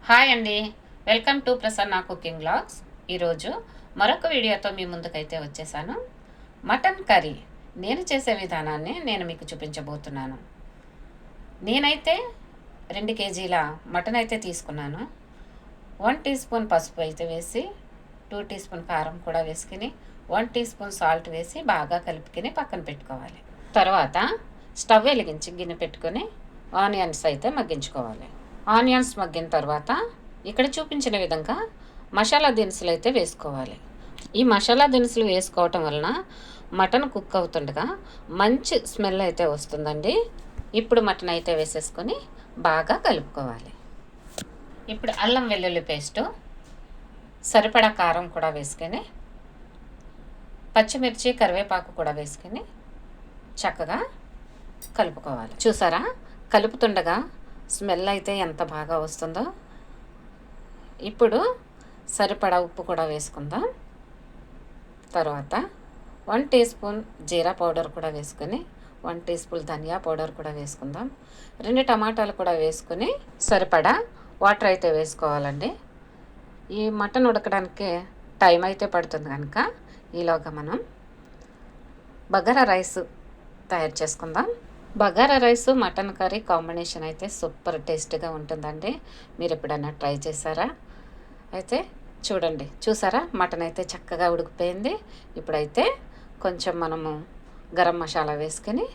Hi అండి, welcome to Prasanna cooking blogs. ఈరోజు మరొక వీడియోతో మీ ముందుకైతే వచ్చేసాను. మటన్ కర్రీ నేను చేసే విధానాన్ని నేను మీకు చూపించబోతున్నాను. నేనైతే 2 కేజీల మటన్ అయితే తీసుకున్నాను. 1 టీ స్పూన్ పసుపు అయితే వేసి 2 టీ స్పూన్ కారం కూడా వేసుకుని 1 టీ స్పూన్ సాల్ట్ వేసి బాగా కలుపుకొని పక్కన పెట్టుకోవాలి. తర్వాత స్టవ్ వెలిగించి గిన్నె పెట్టుకొని ఆనియన్స్ అయితే మగ్గించుకోవాలి. ఆనియన్స్ మగ్గిన తర్వాత ఇక్కడ చూపించిన విధంగా మసాలా దినుసులు అయితే వేసుకోవాలి. ఈ మసాలా దినుసులు వేసుకోవటం వలన మటన్ కుక్ అవుతుండగా మంచి స్మెల్ అయితే వస్తుందండి. ఇప్పుడు మటన్ అయితే వేసేసుకొని బాగా కలుపుకోవాలి. ఇప్పుడు అల్లం వెల్లుల్లి పేస్టు, సరిపడా కారం కూడా వేసుకొని పచ్చిమిర్చి కరివేపాకు కూడా వేసుకొని చక్కగా కలుపుకోవాలి. చూసారా, కలుపుతుండగా స్మెల్ అయితే ఎంత బాగా వస్తుందో. ఇప్పుడు సరిపడా ఉప్పు కూడా వేసుకుందాం. తర్వాత 1 టీ స్పూన్ జీరా పౌడర్ కూడా వేసుకొని 1 టీ స్పూన్ ధనియా పౌడర్ కూడా వేసుకుందాం. 2 టమాటాలు కూడా వేసుకొని సరిపడా వాటర్ అయితే వేసుకోవాలండి. ఈ మటన్ ఉడకడానికి టైం అయితే పడుతుంది కనుక ఈలోగా మనం బగారా రైస్ తయారు చేసుకుందాం. Bagara rice mutton curry combination అయితే సూపర్ టేస్ట్గా ఉంటుందండి. మీరు ఎప్పుడైనా ట్రై చేశారా? అయితే చూడండి, చూసారా, మటన్ అయితే చక్కగా ఉడికిపోయింది. ఇప్పుడైతే కొంచెం మనము గరం మసాలా వేసుకొని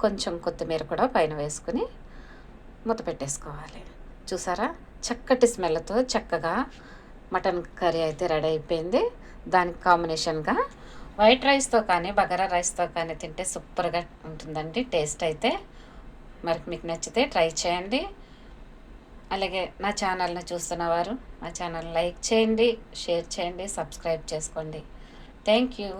కొంచెం కొత్తిమీర కూడా పైన వేసుకొని మూత పెట్టేసుకోవాలి. చూసారా, చక్కటి స్మెల్తో చక్కగా మటన్ కర్రీ అయితే రెడీ అయిపోయింది. దానికి కాంబినేషన్గా వైట్ రైస్తో కానీ బగారా రైస్తో కానీ తింటే సూపర్గా ఉంటుందండి టేస్ట్ అయితే. మరి మీకు నచ్చితే ట్రై చేయండి. అలాగే నా ఛానల్ని చూస్తున్నవారు నా ఛానల్ లైక్ చేయండి, షేర్ చేయండి, సబ్స్క్రైబ్ చేసుకోండి. Thank you.